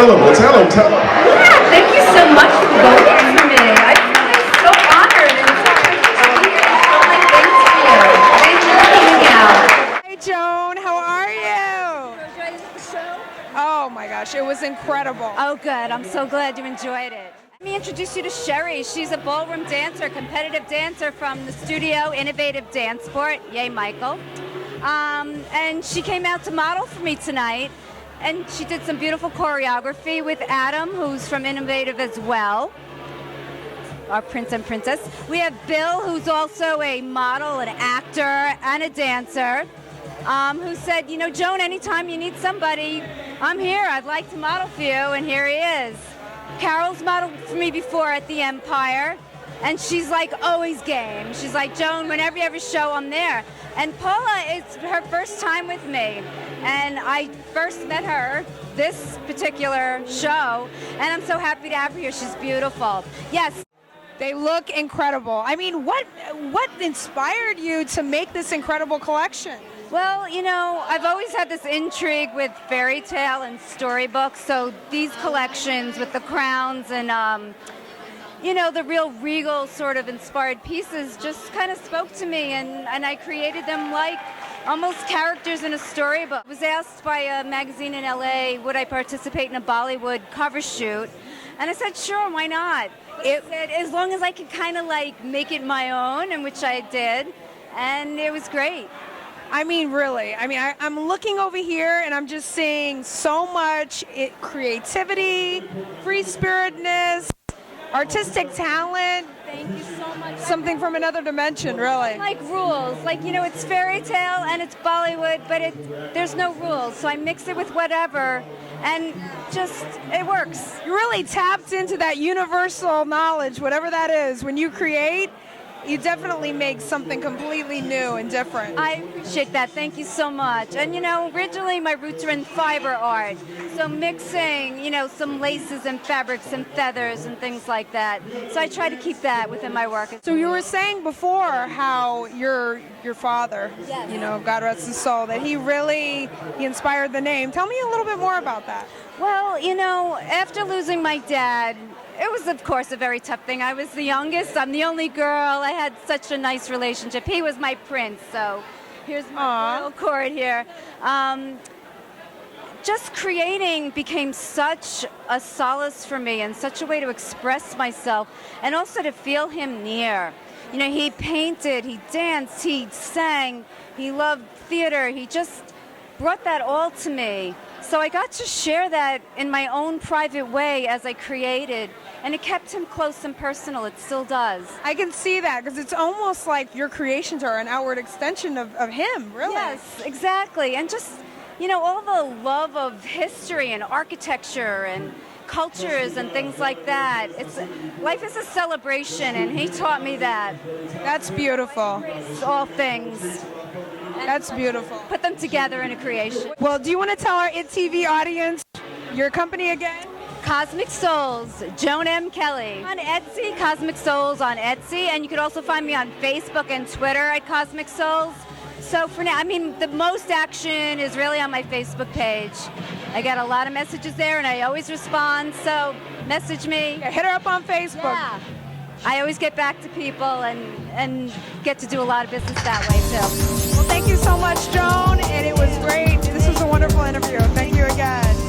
tell him. Yeah, thank you so much for voting for me. I feel so honored and so privileged to be here. So many things for you. I enjoy hanging out. Hi, Joan. How are you? Enjoyed the show? Oh my gosh, it was incredible. Oh, good. I'm so glad you enjoyed it. Let me introduce you to Sherry. She's a ballroom dancer, competitive dancer from the studio Innovative Dance Sport. Yay, Michael. And she came out to model for me tonight. And she did some beautiful choreography with Adam, who's from Innovative as well, our prince and princess. We have Bill, who's also a model, an actor, and a dancer, who said, you know, Joan, anytime you need somebody, I'm here. I'd like to model for you, and here he is. Carol's modeled for me before at the Empire, and she's like always game. She's like, Joan, whenever you have a show, I'm there. And Paula, it's her first time with me. And I first met her this particular show, and I'm so happy to have her here. She's beautiful. Yes. They look incredible. I mean, what inspired you to make this incredible collection? Well, you know, I've always had this intrigue with fairy tale and storybooks, so these collections with the crowns and, you know, the real regal sort of inspired pieces just kind of spoke to me, and I created them like almost characters in a storybook. I was asked by a magazine in LA, would I participate in a Bollywood cover shoot? And I said, sure, why not? It said, as long as I could kind of like make it my own, and which I did, and it was great. I mean, really. I mean, I'm looking over here and I'm just seeing so much creativity, free-spiritedness, artistic talent. Thank you so much. Something from another dimension, really. Like rules, like, you know, it's fairy tale and it's Bollywood, but there's no rules. So I mix it with whatever, and just it works. You really tapped into that universal knowledge, whatever that is. When you create, you definitely make something completely new and different. I appreciate that. Thank you so much. And, you know, originally my roots are in fiber art. So mixing, you know, some laces and fabrics and feathers and things like that. So I try to keep that within my work. So you were saying before how your father, yes, you know, God rest his soul, that he inspired the name. Tell me a little bit more about that. Well, you know, after losing my dad, it was, of course, a very tough thing. I was the youngest. I'm the only girl. I had such a nice relationship. He was my prince, so here's my little cord here. Just creating became such a solace for me and such a way to express myself and also to feel him near. You know, he painted, he danced, he sang, he loved theater. He just brought that all to me. So I got to share that in my own private way as I created, and it kept him close and personal. It still does. I can see that, because it's almost like your creations are an outward extension of him, really. Yes, exactly. And just, you know, all the love of history and architecture and cultures and things like that. Life is a celebration, and he taught me that. That's beautiful. All things. That's beautiful. Put them together in a creation. Well, do you want to tell our IT TV audience your company again? Cosmic Souls, Joan M. Kelly. On Etsy, Cosmic Souls on Etsy, and you can also find me on Facebook and Twitter at Cosmic Souls. So for now, I mean, the most action is really on my Facebook page. I get a lot of messages there, and I always respond, so message me. Yeah, hit her up on Facebook. Yeah. I always get back to people and get to do a lot of business that way, too. Well, thank you so much, Joan, and it was great. This was a wonderful interview. Thank you again.